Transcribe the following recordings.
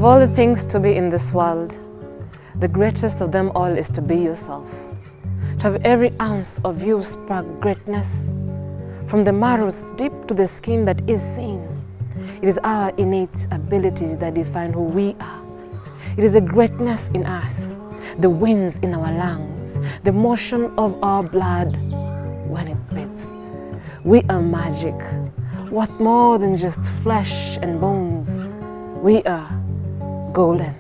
Of all the things to be in this world, the greatest of them all is to be yourself. To have every ounce of you spark greatness, from the marrows deep to the skin that is seen. It is our innate abilities that define who we are. It is the greatness in us, the winds in our lungs, the motion of our blood when it beats. We are magic, worth more than just flesh and bones. We are golden.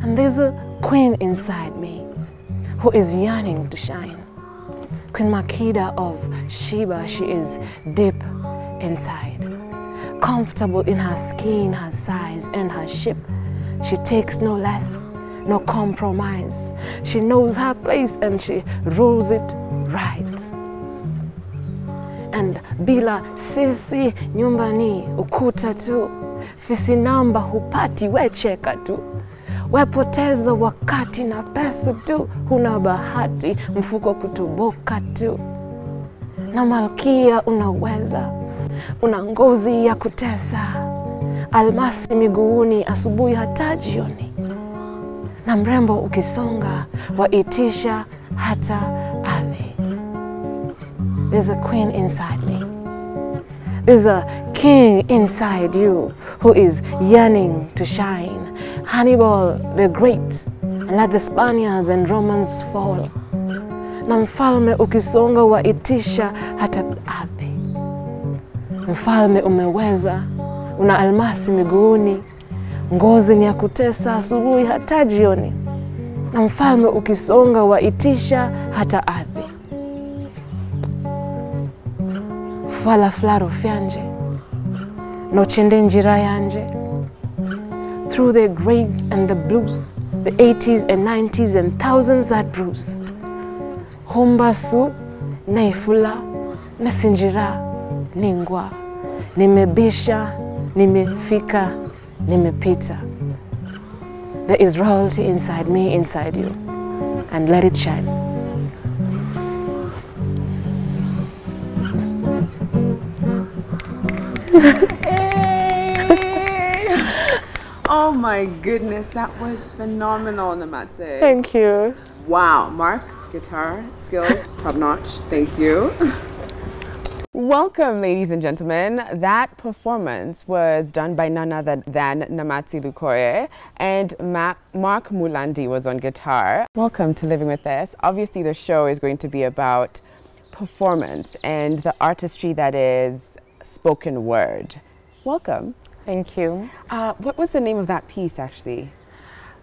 And there's a queen inside me who is yearning to shine. Queen Makeda of Sheba, she is deep inside. Comfortable in her skin, her size, and her shape. She takes no less, no compromise. She knows her place and she rules it right. And bila sisi nyumbani ukuta tu, fisi namba hupati wecheka tu. Wepoteza wakati na pesa tu, huna bahati mfuko kutoboka tu. Na malkia unaweza, una ngozi ya kutesa, almasi miguuni asubuhi hata jioni. Na mrembo ukisonga, waitisha hata ardhi. There's a queen inside me. There's a king inside you who is yearning to shine. Hannibal the Great, and let the Spaniards and Romans fall. Na mfalme ukisonga waitisha hata ardhi. Mfalme umeweza, una almasi miguuni, ngozi ni ya kutesa asubuhi hata jioni. Na mfalme ukisonga waitisha hata ardhi. Fala flaro fyanje, no chende njira yanje. Through the grays and the blues, the 80s and 90s and thousands that bruised. Humbasu, naifula, nasinjira, ningwa. Nimebisha, nimefika, nimepita. There is royalty inside me, inside you. And let it shine. Hey! Oh my goodness, that was phenomenal, Namatsi. Thank you. Wow, Mark, guitar skills, top notch. Thank you. Welcome, ladies and gentlemen. That performance was done by none other than Namatsi Lukoye, and Mark Mulandi was on guitar. Welcome to Living With Ess. Obviously, the show is going to be about performance and the artistry that is spoken word. Welcome. Thank you. What was the name of that piece, actually?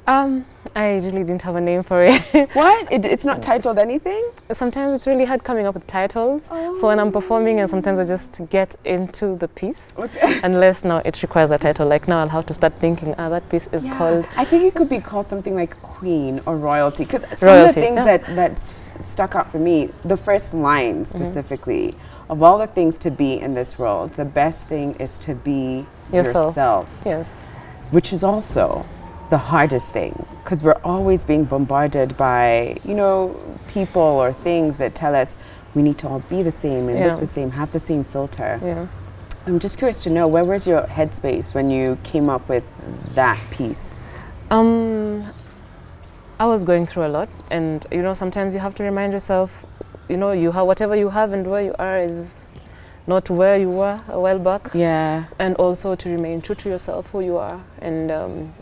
I really didn't have a name for it. What? It's not titled anything? Sometimes it's really hard coming up with titles. Oh. So when I'm performing, and sometimes I just get into the piece. Okay. Unless now it requires a title. Like now I'll have to start thinking, that piece is called... I think it could be called something like Queen or Royalty. Because some of the things that stuck out for me, the first line specifically, of all the things to be in this world, the best thing is to be yourself. Yes. Which is also the hardest thing, because we're always being bombarded by, you know, people or things that tell us we need to all be the same and look the same, have the same filter. Yeah. I'm just curious to know, where was your headspace when you came up with that piece? I was going through a lot, and you know, sometimes you have to remind yourself, you know, you have whatever you have and where you are is not where you were a while back. Yeah. And also to remain true to yourself, who you are, and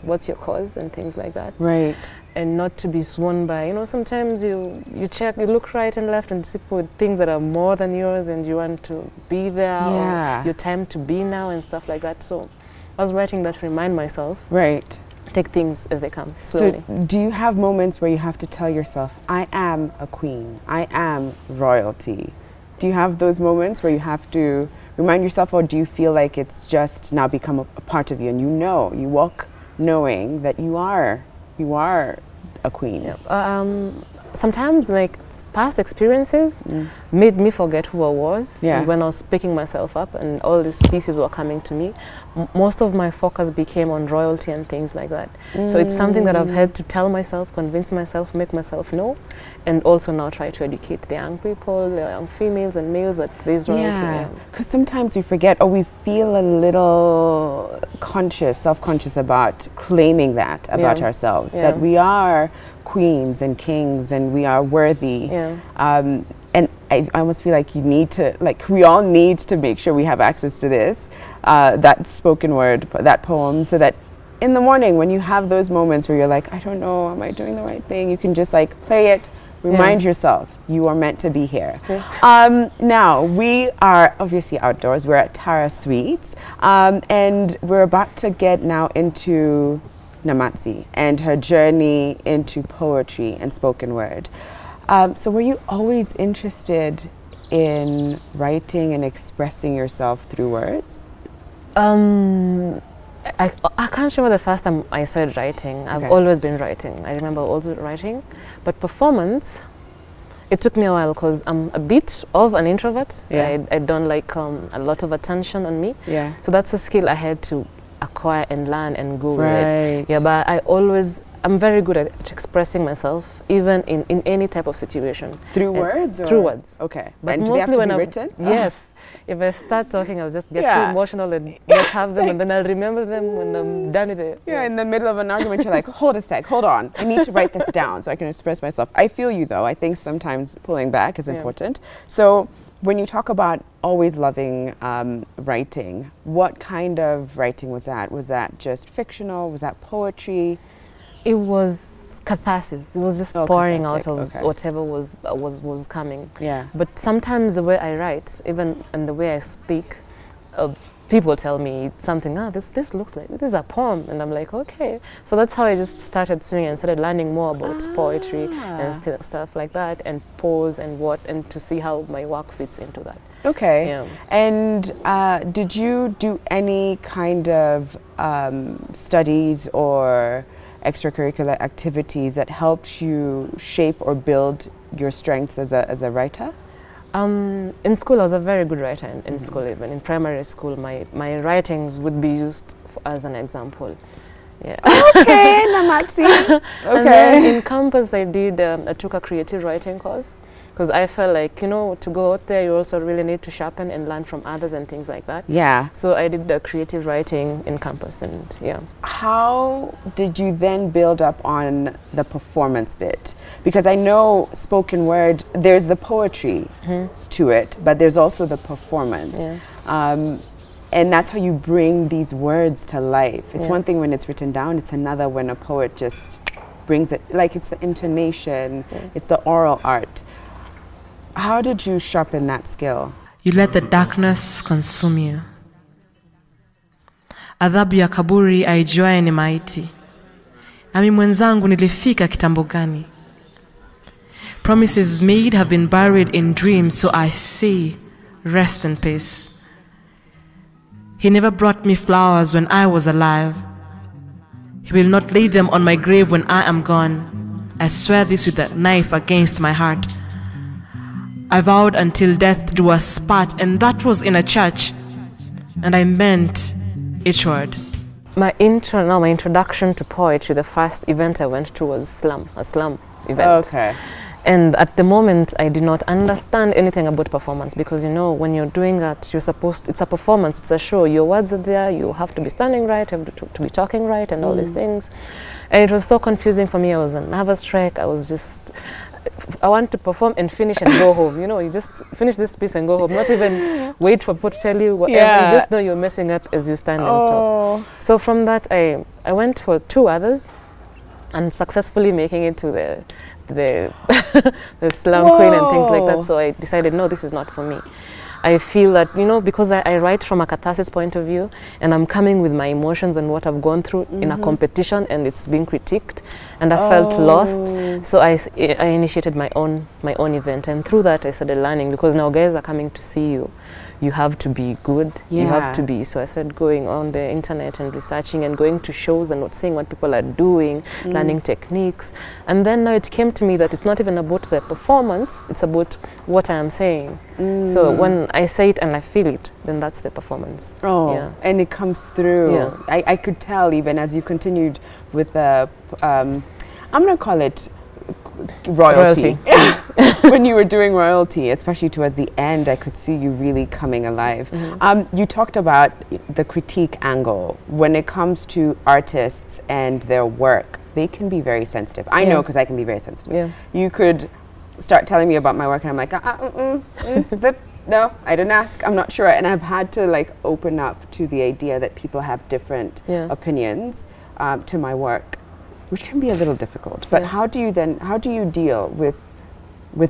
what's your cause and things like that. Right. And not to be swayed by, you know, sometimes you check, you look right and left and see things that are more than yours, and you want to be there, or your time to be now and stuff like that. So I was writing that to remind myself. Right. Take things as they come, slowly. So do you have moments where you have to tell yourself, I am a queen, I am royalty? Do you have those moments where you have to remind yourself, or do you feel like it's just now become a part of you, and you walk knowing that you are a queen? Yeah. Sometimes, like, past experiences made me forget who I was. Yeah. And when I was picking myself up and all these pieces were coming to me, most of my focus became on royalty and things like that. So it's something that I've had to tell myself, convince myself, make myself know, and also now try to educate the young people, the young females and males that there's royalty. Yeah, because sometimes we forget, or we feel a little conscious, self-conscious about claiming that about ourselves, that we are queens and kings and we are worthy. And I almost feel like you need to, like, we all need to make sure we have access to this, that spoken word, that poem, so that in the morning when you have those moments where you're like, I don't know, am I doing the right thing? You can just like play it, remind yourself you are meant to be here. Now, we are obviously outdoors. We're at Tara Suites, and we're about to get now into Namatsi and her journey into poetry and spoken word. So were you always interested in writing and expressing yourself through words? I can't remember the first time I started writing. I've always been writing. I remember also writing. But performance, it took me a while because I'm a bit of an introvert. I don't like a lot of attention on me. So that's a skill I had to acquire and learn and go with it. Yeah, but I'm very good at expressing myself, even in any type of situation. Through words? Or? Through words. Okay. But and mostly do they have to when be I'm written? Yes. If I start talking, I'll just get too emotional and not have them, and then I'll remember them when I'm done with it. Yeah, in the middle of an argument, you're like, hold a sec, hold on. I need to write this down so I can express myself. I feel you, though. I think sometimes pulling back is important. So when you talk about always loving writing, what kind of writing was that? Was that just fictional? Was that poetry? It was catharsis. It was just pouring out of whatever was coming. But sometimes the way I write, even in the way I speak, people tell me something. This looks like this is a poem, and I'm like, okay. So that's how I just started singing and started learning more about poetry and stuff like that, and prose and to see how my work fits into that. Okay. And did you do any kind of studies or extracurricular activities that helped you shape or build your strengths as a writer? In school, I was a very good writer in school. Even in primary school, my writings would be used as an example. Okay, Namatsi. And then in campus, I took a creative writing course, because I felt like, to go out there, you also really need to sharpen and learn from others and things like that. So I did the creative writing in campus, and How did you then build up on the performance bit? Because I know spoken word, there's the poetry to it, but there's also the performance. And that's how you bring these words to life. It's one thing when it's written down, it's another when a poet just brings it, like it's the intonation, it's the oral art. How did you sharpen that skill? You let the darkness consume you. Adhabu ya kaburi aijuaye ni maiti. Nami mwenzangu nilifika kitambo gani. Promises made have been buried in dreams, so I say, rest in peace. He never brought me flowers when I was alive. He will not lay them on my grave when I am gone. I swear this with a knife against my heart. I vowed until death do us part, and that was in a church, and I meant each word. My introduction to poetry, the first event I went to was a slum event. And at the moment, I did not understand anything about performance, because when you're doing that, it's a performance, it's a show. Your words are there, you have to be standing right, you have to be talking right, and all these things. And it was so confusing for me. I was a nervous wreck. I want to perform and finish and go home. You just finish this piece and go home. Not even wait for people to tell you whatever. You just know you're messing up as you stand and talk. So from that, I went for 2 others, and successfully making it to the slum queen and things like that. So I decided, no, this is not for me. I feel that, you know, because I write from a catharsis point of view, and I'm coming with my emotions and what I've gone through in a competition, and it's being critiqued, and I felt lost. So I initiated my own event, and through that I started learning, because now guys are coming to see you. You have to be good. You have to be. So I started going on the internet and researching and going to shows and seeing what people are doing, learning techniques. And then now it came to me that it's not even about the performance, it's about what I am saying. So when I say it and I feel it, then that's the performance. And it comes through. I could tell even as you continued with the, I'm going to call it royalty. When you were doing royalty, especially towards the end, I could see you really coming alive. You talked about the critique angle. When it comes to artists and their work, they can be very sensitive. I know, because I can be very sensitive. You could start telling me about my work and I'm like, zip, no, I didn't ask, I'm not sure. And I've had to like open up to the idea that people have different opinions to my work, which can be a little difficult. But how do you deal with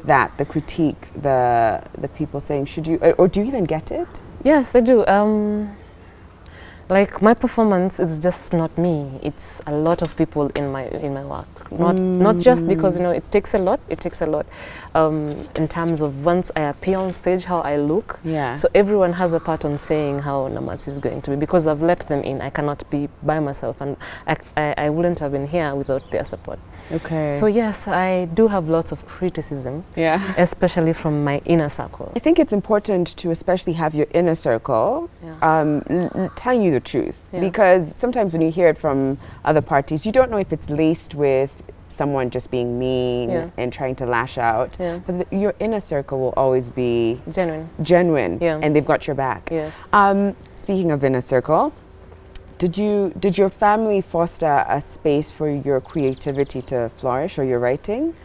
that, the critique, the people saying, should you, or do you even get it? Yes, I do. Like my performance is just not me. It's a lot of people in my work. Not just because, you know, it takes a lot. It takes a lot in terms of once I appear on stage, how I look. So everyone has a part on saying how Namatsi is going to be, because I've let them in. I cannot be by myself, and I wouldn't have been here without their support. So yes, I do have lots of criticism, especially from my inner circle. I think it's important to especially have your inner circle telling you the truth, because sometimes when you hear it from other parties, you don't know if it's laced with someone just being mean and trying to lash out, but your inner circle will always be genuine, and they've got your back. Speaking of inner circle, did your family foster a space for your creativity to flourish, or your writing?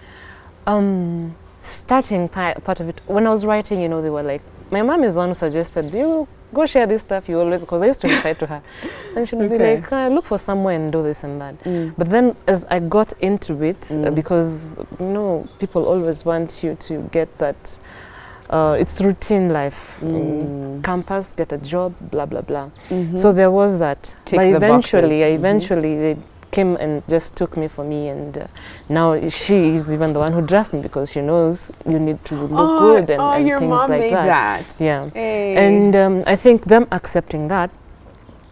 Starting part of it, when I was writing, you know, they were like, my mom is one who suggested, you go share this stuff, you always, because I used to recite to her, and she would be like, look for somewhere and do this and that. But then as I got into it, because, you know, people always want you to get that, it's routine life, campus, get a job, blah, blah, blah. So there was that. But eventually they came and just took me for me, and now she is even the one who dressed me, because she knows you need to look good and your things mom like made that. And I think them accepting that,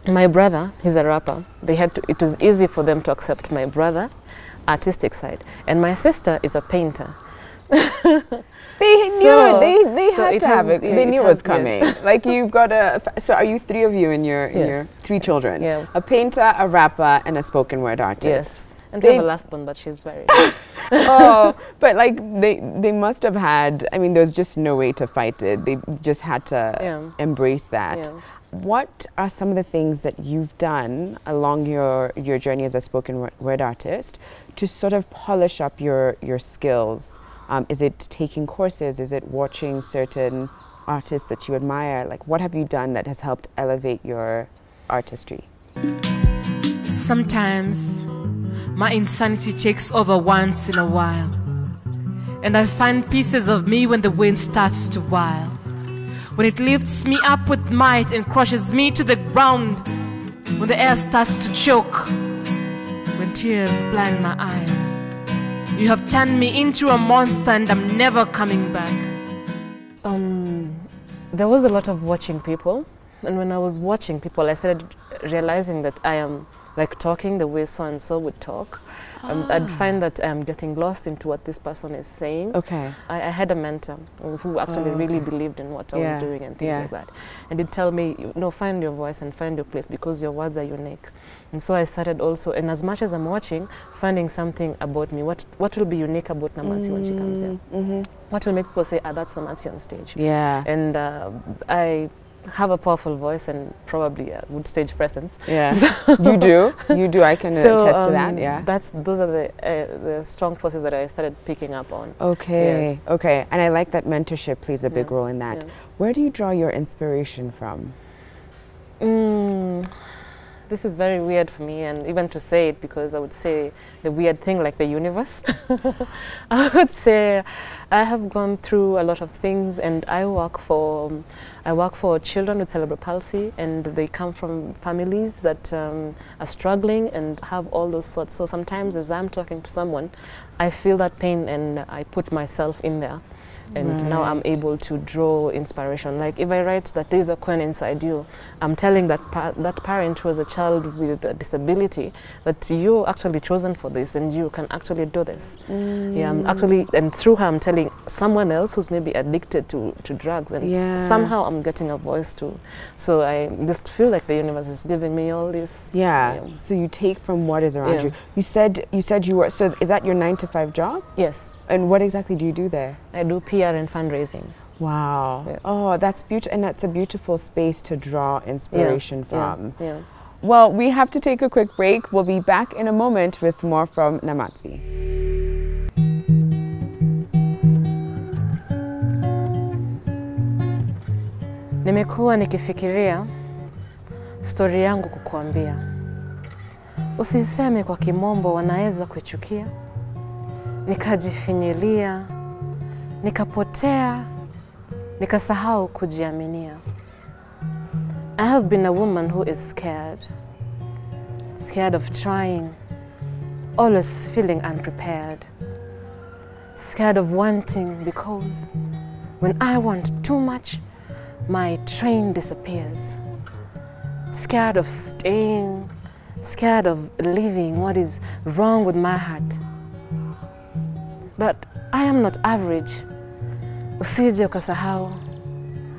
my brother, he's a rapper, it was easy for them to accept my brother, artistic side, and my sister is a painter. They knew it. They had to have it. They knew it was coming. Like you've got so are you three of you in your three children? A painter, a rapper, and a spoken word artist. And they have a last one, but she's very but like they must have had, I mean, there's just no way to fight it. They just had to embrace that. What are some of the things that you've done along your journey as a spoken word artist to sort of polish up your skills? Is it taking courses? Is it watching certain artists that you admire? Like, what have you done that has helped elevate your artistry? Sometimes my insanity takes over once in a while, and I find pieces of me when the wind starts to while, when it lifts me up with might and crushes me to the ground, when the air starts to choke, when tears blind my eyes. You have turned me into a monster, and I'm never coming back. There was a lot of watching people, and when I was watching people, I started realizing that I am like talking the way so and so would talk. I'd find that I'm getting lost into what this person is saying. I had a mentor who actually really believed in what I was doing and things like that. And he'd tell me, no, find your voice and find your place, because your words are unique. And so I started also, and as much as I'm watching, finding something about me. What will be unique about Namatsi when she comes in? What will make people say, that's Namatsi on stage? And I have a powerful voice and probably a good stage presence. So you do. I can attest to that. Those are the strong forces that I started picking up on. Okay. And I like that mentorship plays a big role in that. Where do you draw your inspiration from? this is very weird for me, and even to say it, because I would say the weird thing like the universe. I would say I have gone through a lot of things, and I work for children with cerebral palsy, and they come from families that are struggling and have all those sorts. So sometimes as I'm talking to someone, I feel that pain and I put myself in there. And now I'm able to draw inspiration. Like if I write that there's a queen inside you, I'm telling that that parent who has a child with a disability that you're actually chosen for this and you can actually do this. Yeah, I'm actually, and through her I'm telling someone else who's maybe addicted to drugs, and somehow I'm getting a voice too. So I just feel like the universe is giving me all this. Yeah. So you take from what is around you. You said you were, so is that your 9-to-5 job? Yes. And what exactly do you do there? I do PR and fundraising. Wow. Yeah. Oh, that's beautiful, and that's a beautiful space to draw inspiration from. Yeah. Well, we have to take a quick break. We'll be back in a moment with more from Namatsi. Nimekuwa nikifikiria story yangu kukuambia. Usiseme kwa kimombo wanaweza kuichukia. Nikajifinyilia, nikapotea, nikasahau kujiaminia. I have been a woman who is scared. Scared of trying, always feeling unprepared. Scared of wanting because when I want too much, my train disappears. Scared of staying, scared of leaving what is wrong with my heart. But I am not average. Usije ukasahau.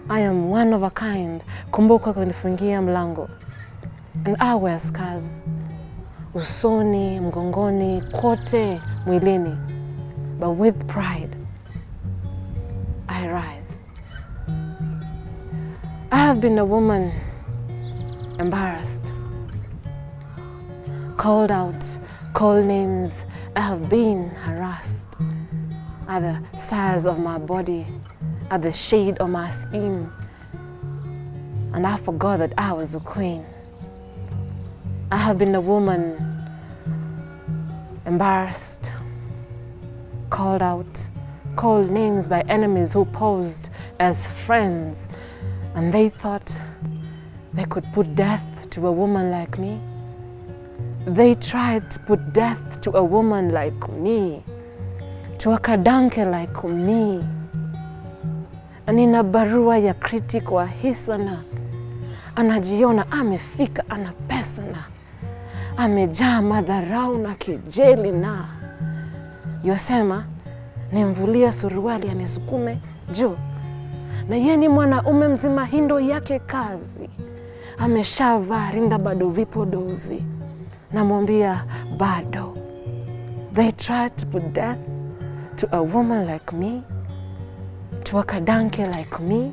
I am one of a kind. Kumbuka kunifungia mlango. And I wear scars. Usoni, mgongoni, kote, mwilini. But with pride, I rise. I have been a woman embarrassed. Called out, called names. I have been harassed. At the size of my body, at the shade of my skin. And I forgot that I was a queen. I have been a woman embarrassed, called out, called names by enemies who posed as friends, and they thought they could put death to a woman like me. They tried to put death to a woman like me. To a kadanke like me. Nina barua ya critic wa hisana. Anajiona amefika, ana pesa na. Amejaa madharau na kejeli na. Yosema, nimvulia suruali anisukume juu. Na yeye ni mwanaume mzima, hindo yake kazi. Ameshavaa rinda bado vipodozi. Namwambia bado. They tried to put death to a woman like me, to a kadanke like me.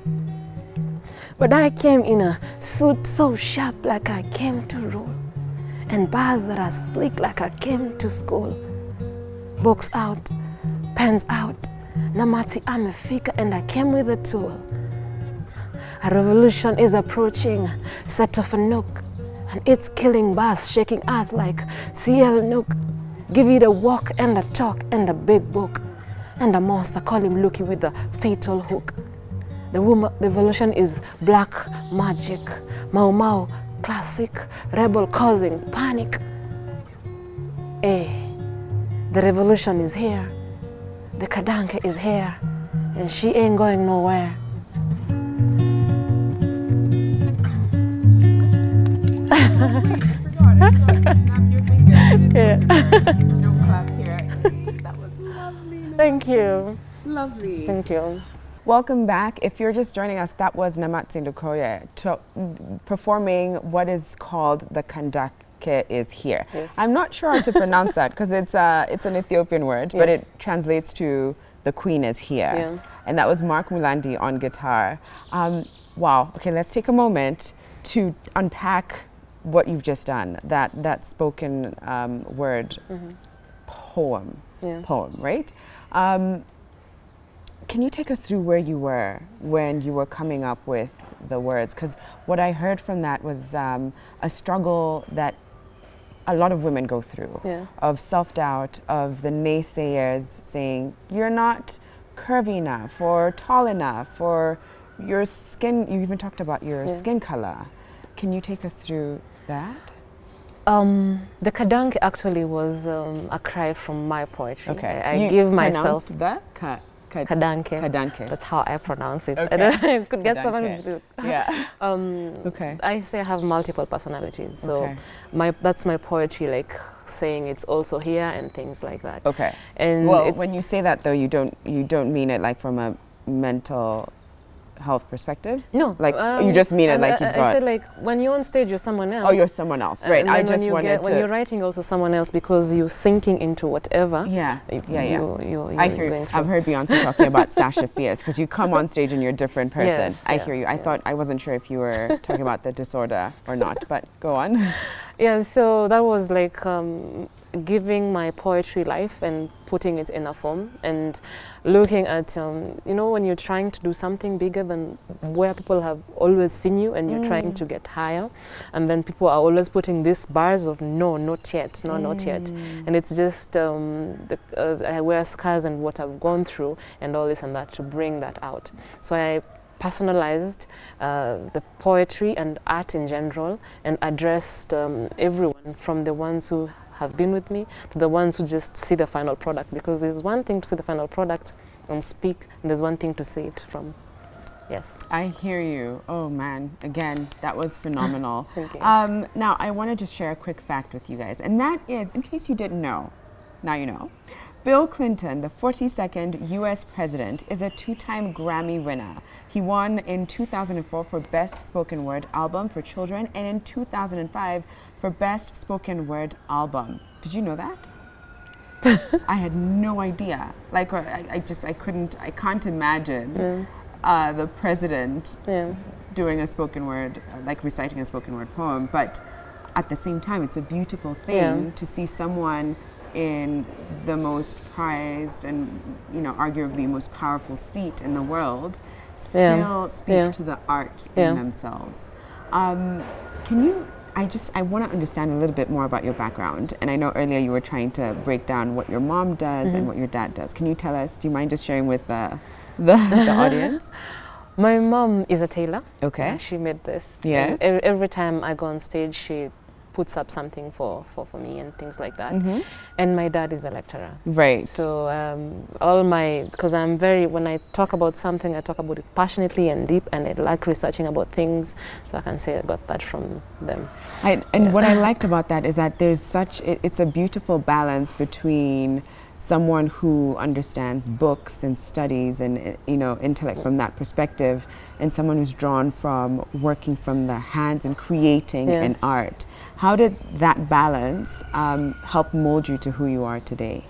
But I came in a suit so sharp like I came to rule, and bars that are sleek like I came to school. Books out, pens out, Namatsi amefika, and I came with a tool. A revolution is approaching, set off a nook, and it's killing bars, shaking earth like CL Nook. Give it a walk and a talk and a big book. And a monster, call him Lucky with a fatal hook. The revolution is black magic, Mau Mau, classic, rebel causing panic. The revolution is here. The kadanke is here, and she ain't going nowhere. Yeah. No clap here. That was lovely. Thank you. Lovely. Thank you. Welcome back. If you're just joining us, that was Namatsi Lukoye performing what is called the Kandake is here. Yes. I'm not sure how to pronounce that because it's an Ethiopian word, but it translates to the queen is here. Yeah. And that was Mark Mulandi on guitar. Wow. Okay, let's take a moment to unpack what you've just done, that spoken word poem, right? Can you take us through where you were when you were coming up with the words, because what I heard from that was a struggle that a lot of women go through, of self-doubt, of the naysayers saying you're not curvy enough or tall enough, or your skin, you even talked about your skin color. Can you take us through that? The kadanke actually was a cry from my poetry. Okay. I give myself the kadanke. Kadanke. That's how I pronounce it. Okay. I don't know, I could get Kadanke. someone to. Yeah. Okay. I say I have multiple personalities, so that's my poetry, like saying it's also here and things like that. Okay. And well, when you say that though, you don't mean it like from a mental health perspective? No. Like you just mean it like you brought... I said like when you're on stage you're someone else. Oh, you're someone else, right. I just wanted to... When you're writing also someone else, because you're sinking into whatever. Yeah. You're I hear you. I've heard Beyonce talking about Sasha Fierce, because you come on stage and you're a different person. Yes, I hear you. I wasn't sure if you were talking about the disorder or not, but go on. Yeah, so that was like giving my poetry life and putting it in a form, and looking at, you know, when you're trying to do something bigger than where people have always seen you, and you're trying to get higher, and then people are always putting these bars of no, not yet, no, not yet. And it's just, I wear scars and what I've gone through and all this and that to bring that out. So I personalized the poetry and art in general, and addressed everyone, from the ones who have been with me to the ones who just see the final product, because there's one thing to see the final product and speak, and there's one thing to see it from. Yes. I hear you. Oh man, again, that was phenomenal. Thank you. Now I want to just share a quick fact with you guys, and that is, in case you didn't know, now you know. Bill Clinton, the 42nd U.S. president, is a two-time Grammy winner. He won in 2004 for Best Spoken Word Album for Children, and in 2005 for Best Spoken Word Album. Did you know that? I had no idea. Like, I can't imagine the president doing a spoken word, like reciting a spoken word poem, but at the same time, it's a beautiful thing to see someone in the most prized and, you know, arguably most powerful seat in the world still speak to the art in themselves. Can you, I want to understand a little bit more about your background, and I know earlier you were trying to break down what your mom does and what your dad does. Can you tell us, do you mind just sharing with the audience? My mom is a tailor. Okay. She made this. Yes. And every time I go on stage, she puts up something for me and things like that. And my dad is a lecturer. Right. So because I'm when I talk about something, I talk about it passionately and deep, and I like researching about things, so I can say I got that from them. What I liked about that is that there's it's a beautiful balance between someone who understands books and studies and, you know, intellect from that perspective, and someone who's drawn from working from the hands and creating an art. How did that balance help mold you to who you are today?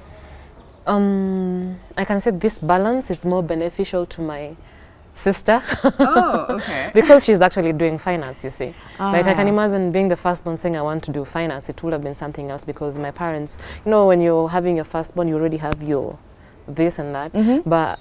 I can say this balance is more beneficial to my sister. Oh, okay. Because she's actually doing finance, you see. Like, I can imagine being the firstborn saying I want to do finance. It would have been something else, because my parents, you know, when you're having your firstborn, you already have your this and that. But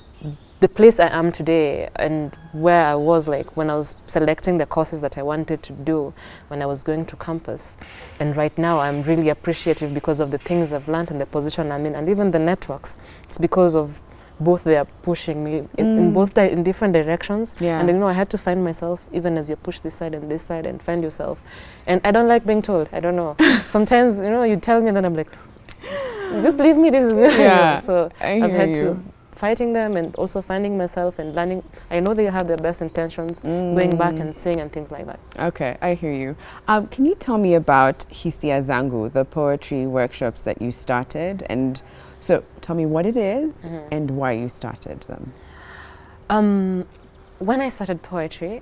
the place I am today, and where I was, like, when I was selecting the courses that I wanted to do when I was going to campus, and right now I'm really appreciative because of the things I've learned and the position I'm in, and even the networks. It's because of both they are pushing me in different directions, and you know, I had to find myself even as you push this side and find yourself. And I don't like being told. I don't know. Sometimes, you know, you tell me and then I'm like, just leave me. This is so I've had to fighting them and also finding myself and learning. I know they have their best intentions, going back and sing and things like that. Okay, I hear you. Can you tell me about Hisia Zangu, the poetry workshops that you started? And so tell me what it is and why you started them. When I started poetry,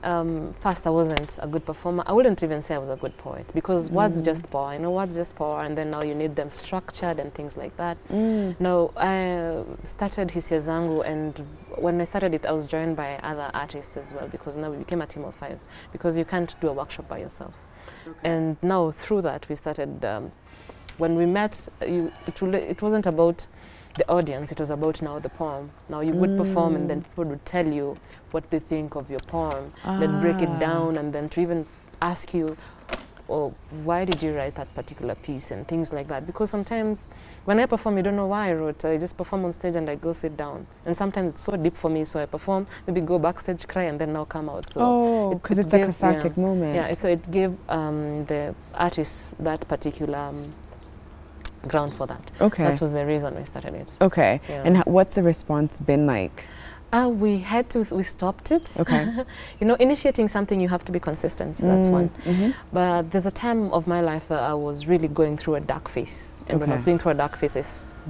first I wasn't a good performer. I wouldn't even say I was a good poet, because words just pour, you know, words just pour, and then now you need them structured and things like that. Now, I started Hisia Zangu, and when I started it, I was joined by other artists as well, because now we became a team of 5, because you can't do a workshop by yourself. And now through that, we started, when we met, it wasn't about the audience, it was about now the poem. Now you would perform, and then people would tell you what they think of your poem, then break it down, and then to even ask you, oh, why did you write that particular piece, and things like that. Because sometimes when I perform, you don't know why I wrote. I just perform on stage and I go sit down. And sometimes it's so deep for me, so I perform, maybe go backstage, cry, and then now come out. So because it's a cathartic moment. Yeah, so it gave the artist that particular ground for that. Okay. That was the reason we started it. Okay. Yeah. And what's the response been like? We stopped it. Okay. You know, initiating something, you have to be consistent. That's one. But there's a time of my life that I was really going through a dark phase. And when I was going through a dark phase, I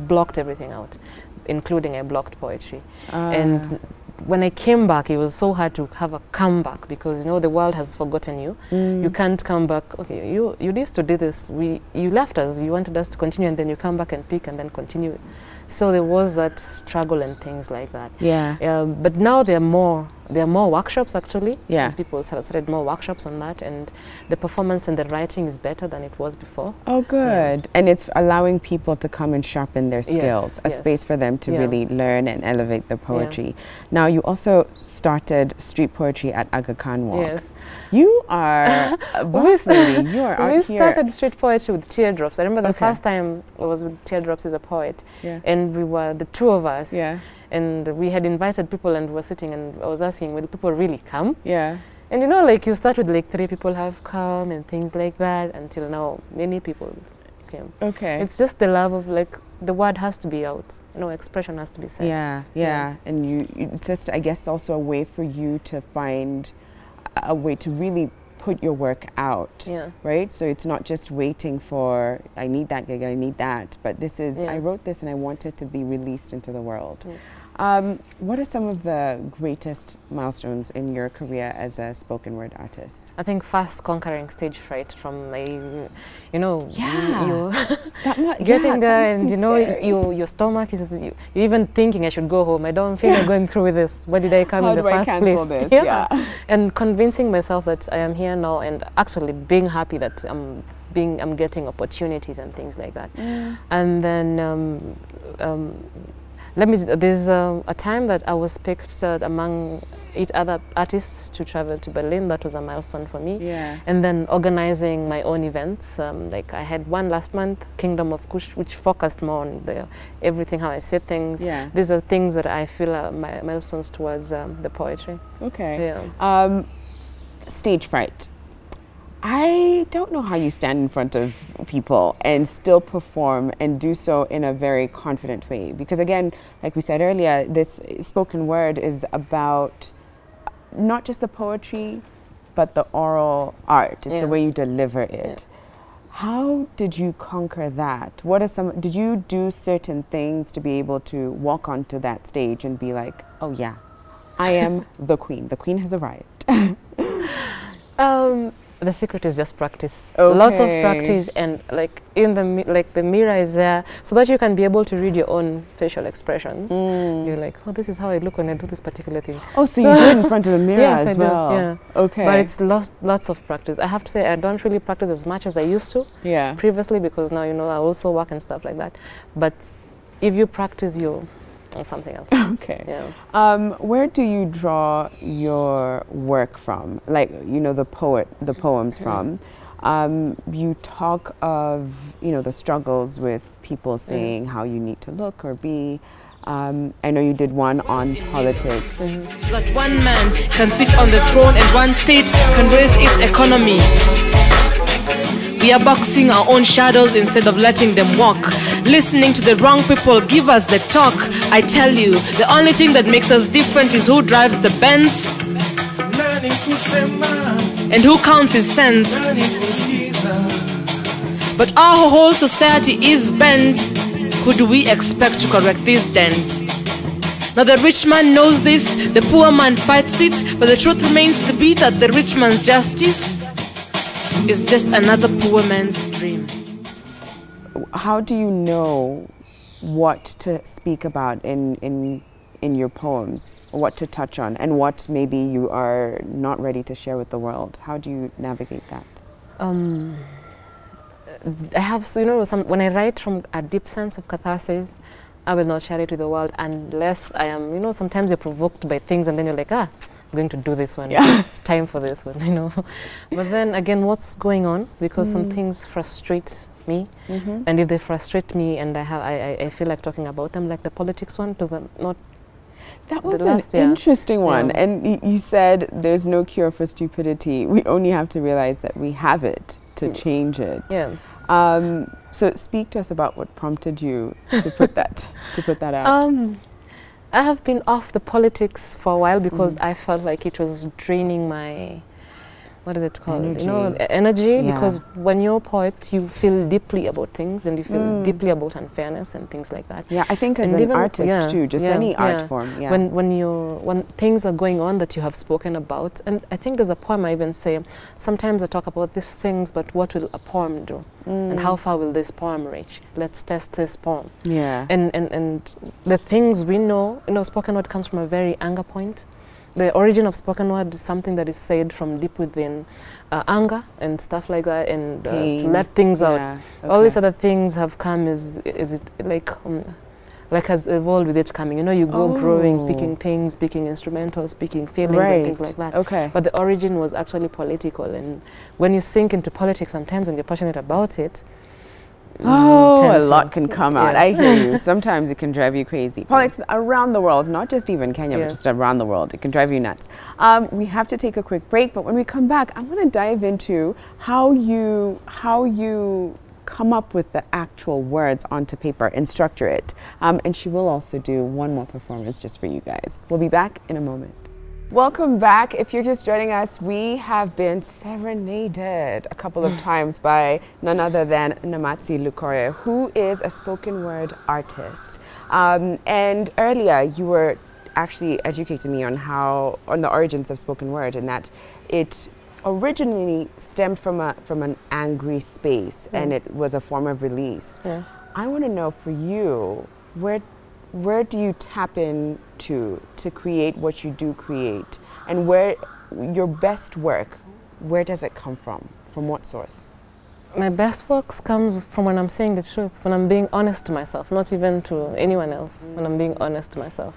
blocked everything out, including I blocked poetry. And when I came back, it was so hard to have a comeback because, you know, the world has forgotten you. You can't come back. Okay, you used to do this. You left us. You wanted us to continue, and then you come back and pick and then continue. So there was that struggle and things like that. Yeah. But now there are more workshops actually. Yeah. People have started more workshops on that, and the performance and the writing is better than it was before. Oh, good. Yeah. And it's allowing people to come and sharpen their skills, a space for them to really learn and elevate their poetry. Now, you also started street poetry at Aga Khan Walk. Yes. You are a boss lady. You are out here. We started street poetry with Teardrops. I remember the first time I was with Teardrops as a poet. And we were the two of us. And we had invited people, and we were sitting, and I was asking, will people really come? And you know, like you start with like 3 people have come and things like that, until now many people came. It's just the love of, like, the word has to be out. You know, expression has to be said. And it's just, I guess, also a way for you to find a way to really put your work out, right? So it's not just waiting for, I need that gig, I need that, but this is, I wrote this and I want it to be released into the world. What are some of the greatest milestones in your career as a spoken word artist? I think first conquering stage fright from, you know, getting there, and you know, your stomach is, you're even thinking I should go home. I don't feel like going through with this. Why did I come in the first place? This? And convincing myself that I am here now, and actually being happy that I'm getting opportunities and things like that. And then there's a time that I was picked among 8 other artists to travel to Berlin. That was a milestone for me. And then organizing my own events. Like I had one last month, Kingdom of Kush, which focused more on everything, how I said things. These are things that I feel are my milestones towards the poetry. Stage fright. I don't know how you stand in front of people and still perform and do so in a very confident way. Because again, like we said earlier, this spoken word is about not just the poetry, but the oral art. It's the way you deliver it. How did you conquer that? What are did you do certain things to be able to walk onto that stage and be like, oh yeah, I am the queen. The queen has arrived. The secret is just practice. Lots of practice, and like the mirror is there so that you can be able to read your own facial expressions. You're like, oh, this is how I look when I do this particular thing. Oh, so you do it in front of the mirror as well? Yes, I do. But it's lots of practice. I have to say, I don't really practice as much as I used to previously, because now, you know, I also work and stuff like that. But if you practice, you or something else. Where do you draw your work from? Like, you know, the poems from. You talk of, you know, the struggles with people saying how you need to look or be. I know you did one on politics. So that one man can sit on the throne and one state can raise its economy. We are boxing our own shadows instead of letting them walk. Listening to the wrong people give us the talk. I tell you, the only thing that makes us different is who drives the Benz and who counts his cents. But our whole society is bent. Who do we expect to correct this dent? Now the rich man knows this, the poor man fights it, but the truth remains to be that the rich man's justice is just another poor man's dream. How do you know what to speak about in your poems, what to touch on, and what maybe you are not ready to share with the world? How do you navigate that? I have, you know, when I write from a deep sense of catharsis, I will not share it with the world unless I am, you know, sometimes you're provoked by things and then you're like, I'm going to do this one. Yeah. It's time for this one, you know. But then again, what's going on? Because some things frustrate me. And if they frustrate me and I feel like talking about them, like the politics one, because I'm not. That was an interesting one. Yeah. And you said there's no cure for stupidity. We only have to realize that we have it to change it. Yeah. So speak to us about what prompted you to put that out. I have been off the politics for a while because I felt like it was draining my, what is it called? Energy. You know, energy. Yeah. Because when you're a poet, you feel deeply about things and you feel deeply about unfairness and things like that. Yeah, I think as And an even- artist too, just any art form. Yeah. When things are going on that you have spoken about, and I think there's a poem I even say, sometimes I talk about these things, but what will a poem do? And how far will this poem reach? Let's test this poem. Yeah. And the things we know, you know, spoken word comes from a very anger point. The origin of spoken word is something that is said from deep within anger and stuff like that, and to let things out. All these other things have come is it like has evolved with it coming. You know, you go growing, picking things, picking instrumentals, picking feelings and things like that. Okay. But the origin was actually political, and when you sink into politics sometimes and you're passionate about it, a lot can come out. Yeah. I hear you. Sometimes it can drive you crazy. Politics around the world, not just even Kenya, but just around the world. It can drive you nuts. We have to take a quick break, but when we come back, I want to dive into how you come up with the actual words onto paper and structure it. And she will also do one more performance just for you guys. We'll be back in a moment. Welcome back. If you're just joining us, we have been serenaded a couple of times by none other than Namatsi Lukoye, who is a spoken word artist. And earlier you were actually educating me on the origins of spoken word, and that it originally stemmed from an angry space, and it was a form of release. Yeah. I want to know for you, where do you tap into to create what you do create, and where your best work, where does it come from? From what source? My best works comes from when I'm saying the truth, when I'm being honest to myself, not even to anyone else, when I'm being honest to myself.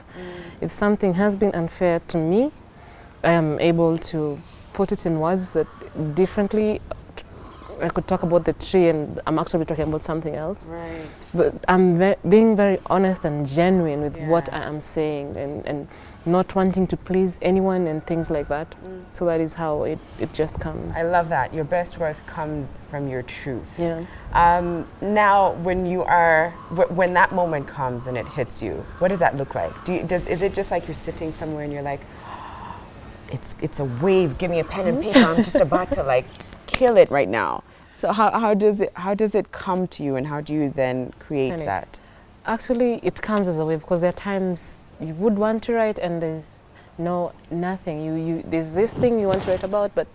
If something has been unfair to me, I am able to put it in words that differently. I could talk about the tree and I'm actually talking about something else. Right. But I'm being very honest and genuine with what I am saying, and not wanting to please anyone and things like that. So that is how it just comes. I love that. Your best work comes from your truth. Yeah. Now, when that moment comes and it hits you, what does that look like? Is it just like you're sitting somewhere and you're like, it's a wave, give me a pen and paper, I'm just about to like kill it right now. So how does it come to you, and how do you then create that? Actually, it comes as a wave, because there are times you would want to write and there's nothing. There's this thing you want to write about, but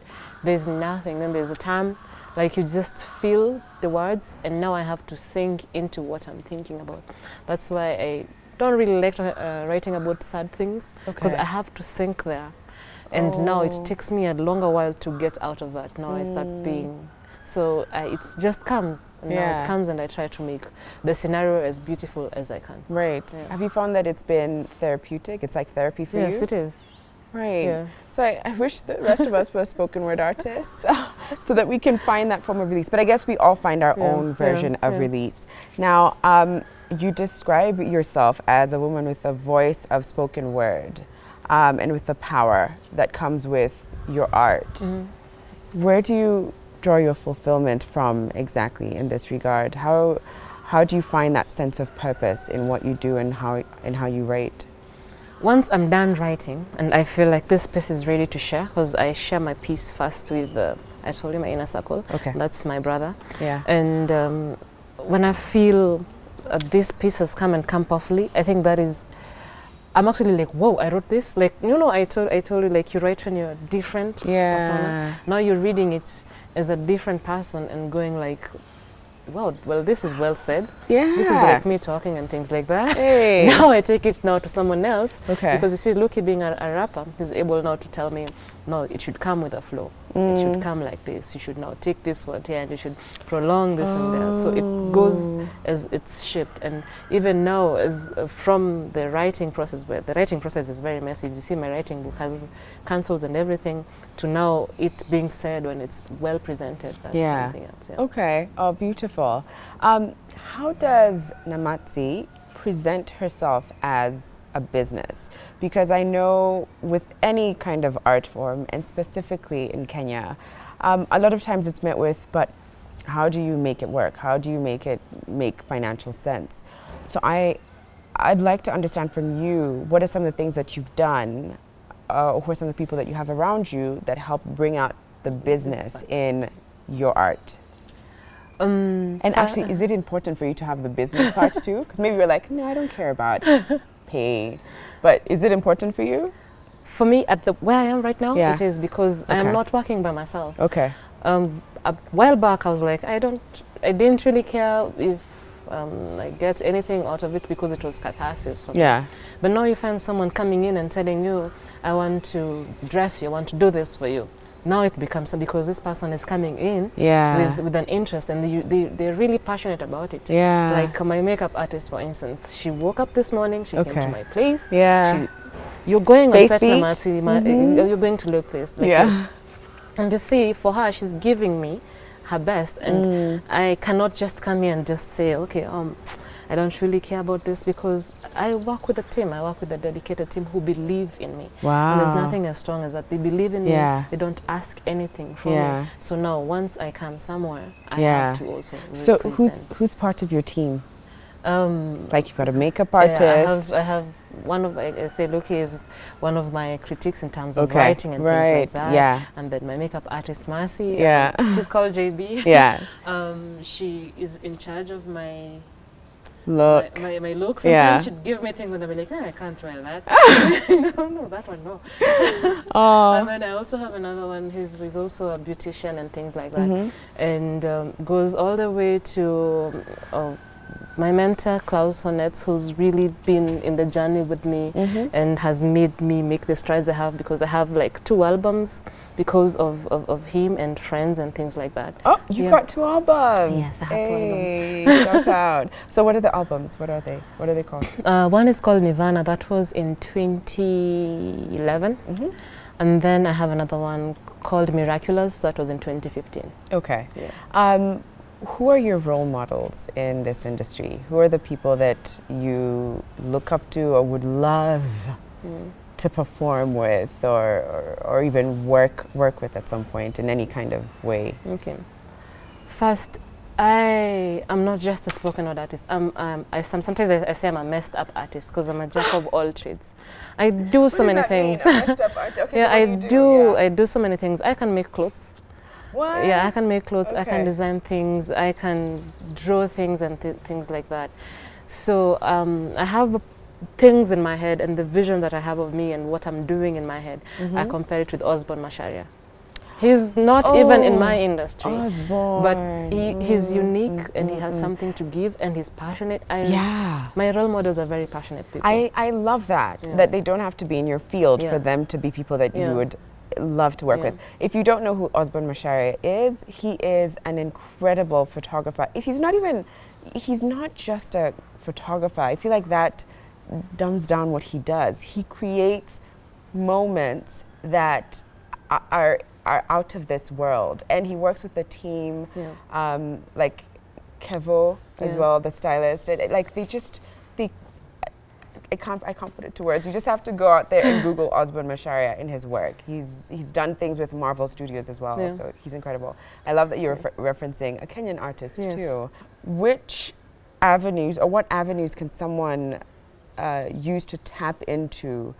there's nothing. Then there's a time like you just feel the words, and now I have to sink into what I'm thinking about. That's why I don't really like writing about sad things, because I have to sink there. And now it takes me a longer while to get out of that. Now I start being, so it just comes. And now it comes, and I try to make the scenario as beautiful as I can. Right. Yeah. Have you found that it's been therapeutic? It's like therapy for you? Yes, it is. Right. Yeah. So I wish the rest of us were spoken word artists so that we can find that form of release. But I guess we all find our own version of release. Now, you describe yourself as a woman with a voice of spoken word. And with the power that comes with your art. Where do you draw your fulfillment from exactly in this regard? How do you find that sense of purpose in what you do and how you write? Once I'm done writing and I feel like this piece is ready to share, because I share my piece first with I told you, my inner circle. Okay. That's my brother. Yeah. And when I feel this piece has come powerfully, I think that is, I'm actually like, whoa, I wrote this. Like, you know, I told you, like, you write when you're a different persona. Now you're reading it as a different person and going like, wow, well, this is well said. Yeah. This is like me talking and things like that. Hey. Now I take it now to someone else. Okay. Because you see, Luki being a rapper, he's able now to tell me, no, it should come with a flow. It should come like this. You should now take this word here and you should prolong this and there. So it goes as it's shaped. And even now, as from the writing process, where the writing process is very messy. You see, my writing book has cancels and everything, to now it being said when it's well presented. That's something else. Yeah. Okay. Oh, beautiful. How does Namatsi present herself as a business? Because I know with any kind of art form, and specifically in Kenya, a lot of times it's met with, but how do you make it work? How do you make it make financial sense? So I'd like to understand from you, what are some of the things that you've done, or who are some of the people that you have around you that help bring out the business in your art? And actually, is it important for you to have the business part too? Because maybe you're like, no, I don't care about pay. But is it important for you? For me, at the where I am right now, it is, because I am not working by myself. Okay. A while back, I was like, I didn't really care if I get anything out of it, because it was catharsis for me. Yeah. But now you find someone coming in and telling you, I want to dress you, I want to do this for you. Now it becomes, because this person is coming in with an interest, and they're really passionate about it. Yeah. Like my makeup artist, for instance, she woke up this morning, she came to my place. Yeah. You're going on set, Namatsi, you're going to look this. Like this. And you see, for her, she's giving me her best, and I cannot just come here and just say, okay, I don't really care about this, because I work with a team. I work with a dedicated team who believe in me. Wow. And there's nothing as strong as that. They believe in me. They don't ask anything from me. So now, once I come somewhere, I have to also So represent. who's part of your team? Like you've got a makeup artist. I have one of, I say, Lukoye is one of my critiques in terms of writing and things like that. Yeah. And then my makeup artist, Mercy. Yeah. She's called JB. Yeah. She is in charge of my my looks. Sometimes she'd give me things and I'd be like, I can't try that. No, that one, no. And then I also have another one. He's also a beautician and things like that. And goes all the way to my mentor, Klaus Honetz, who's really been in the journey with me and has made me make the strides I have, because I have like 2 albums because of him and friends and things like that. Oh, you've got 2 albums. Yes, I have 2 albums. Shout out. So what are the albums? What are they? What are they called? One is called Nirvana. That was in 2011. And then I have another one called Miraculous. That was in 2015. Okay. Yeah. Who are your role models in this industry? Who are the people that you look up to or would love to perform with, or even work with at some point in any kind of way? Okay. First, I am not just a spoken word artist. Sometimes I say I'm a messed up artist, because I'm a jack of all trades. I do so many things. I do so many things. I can make clothes. What? Yeah, I can make clothes, I can design things, I can draw things and things like that. So I have things in my head, and the vision that I have of me and what I'm doing in my head, I compare it with Osborne Macharia. He's not even in my industry, but he's unique and he has something to give, and he's passionate. My role models are very passionate people. I love that, that they don't have to be in your field for them to be people that you would love to work with. If you don't know who Osborne Macharia is, he is an incredible photographer. He's not just a photographer. I feel like that dumbs down what he does. He creates moments that are out of this world, and he works with a team like Kevo as well, the stylist. I can't put it to words. You just have to go out there and Google Osborne Macharia in his work. He's done things with Marvel Studios as well, so he's incredible. I love that you're referencing a Kenyan artist too. Which avenues, or what avenues can someone use to tap into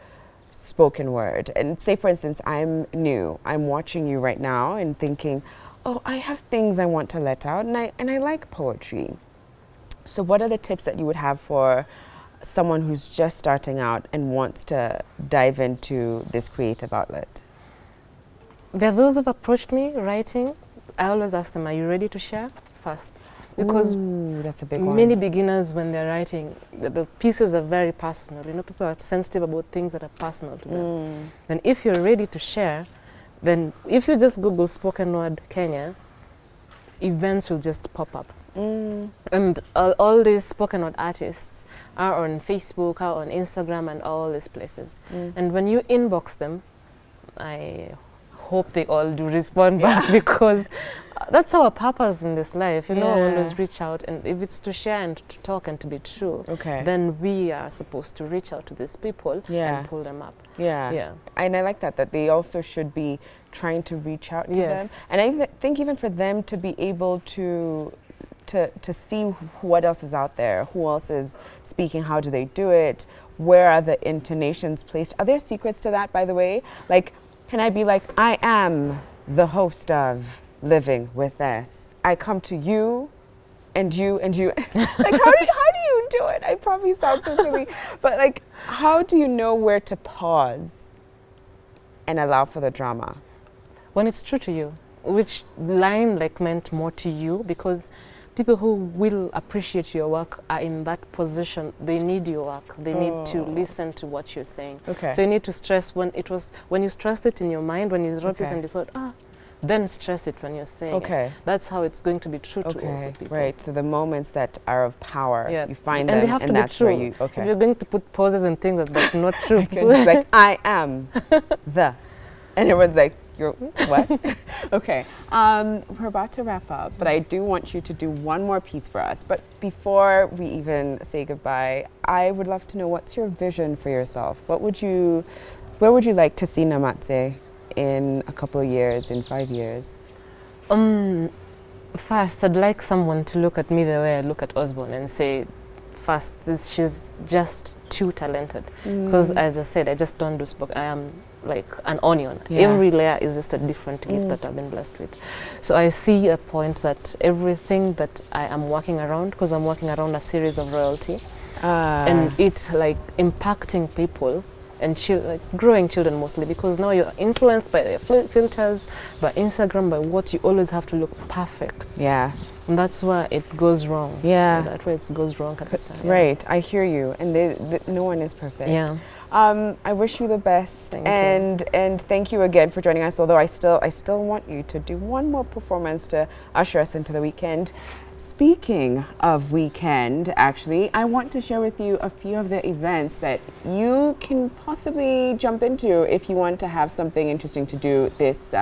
spoken word? And say, for instance, I'm new. I'm watching you right now and thinking, oh, I have things I want to let out, and I like poetry. So what are the tips that you would have for someone who's just starting out and wants to dive into this creative outlet? There are those who've approached me writing. I always ask them, are you ready to share first? Because that's a big one. Many beginners, when they're writing, the pieces are very personal. You know, people are sensitive about things that are personal to them. And if you're ready to share, then if you just Google spoken word Kenya, events will just pop up. And all these spoken word artists are on Facebook, are on Instagram, and all these places. And when you inbox them, I hope they all do respond back, because that's our purpose in this life. You know, always reach out, and if it's to share and to talk and to be true, then we are supposed to reach out to these people and pull them up. And I like that they also should be trying to reach out to them. And I think even for them to be able to see what else is out there, who else is speaking, how do they do it, where are the intonations placed? Are there secrets to that, by the way? Like, can I be like, I am the host of Living With Ess. I come to you and you and you. Like, how do you do it? I probably sound so silly. But like, how do you know where to pause and allow for the drama? When it's true to you, which line like meant more to you, because people who will appreciate your work are in that position. They need your work. They need to listen to what you're saying. So you need to stress when you stressed it in your mind, when you wrote this and you thought, then stress it when you're saying it. That's how it's going to be true to also people. Right, so the moments that are of power, you find them, and they have to that's be true. Where you, If you're going to put pauses and things that's not true. Just like, I am the, and everyone's like, you're what? Okay, we're about to wrap up, but I do want you to do one more piece for us. But before we even say goodbye, I would love to know, what's your vision for yourself? Where would you like to see Namatsi in a couple of years, in 5 years? First, I'd like someone to look at me the way I look at Osborne and say, first, she's just too talented. Because as I said, I just don't do spoken. I am like an onion. Every layer is just a different gift that I've been blessed with. So I see a point that everything that I am working around, because I'm working around a series of royalty, and it's like impacting people and like growing children mostly, because now you're influenced by the filters, by Instagram, by what you always have to look perfect. And that's where it goes wrong. That's where it goes wrong. Right, I hear you. And no one is perfect. I wish you the best. And thank you again for joining us. Although I still want you to do one more performance to usher us into the weekend. Speaking of weekend, actually, I want to share with you a few of the events that you can possibly jump into if you want to have something interesting to do this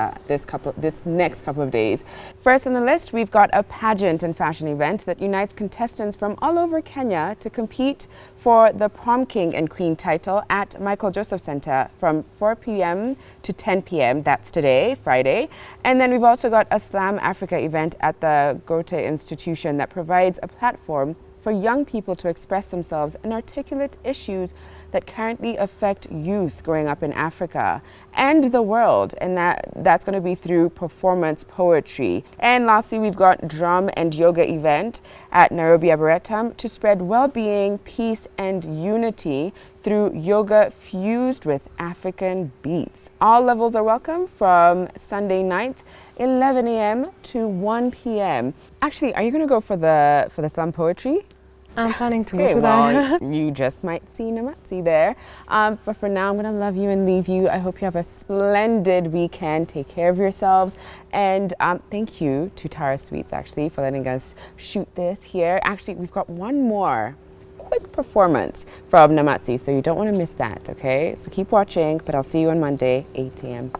next couple of days. First on the list, we've got a pageant and fashion event that unites contestants from all over Kenya to compete for the Prom King and Queen title at Michael Joseph Center from 4 p.m. to 10 p.m. That's today, Friday. And then we've also got a Slam Africa event at the Goethe Institution that provides a platform for young people to express themselves and articulate issues that currently affect youth growing up in Africa and the world, and that's going to be through performance poetry. And lastly, we've got drum and yoga event at Nairobi Arboretum to spread well-being, peace, and unity through yoga fused with African beats. All levels are welcome from Sunday 9th, 11 a.m. to 1 p.m. Actually, are you going to go for the slam poetry? I'm planning to go to that. You just might see Namatsi there. But for now, I'm going to love you and leave you. I hope you have a splendid weekend. Take care of yourselves. And thank you to Tara Sweets, actually, for letting us shoot this here. Actually, we've got one more quick performance from Namatsi, so you don't want to miss that, okay? So keep watching, but I'll see you on Monday, 8 a.m.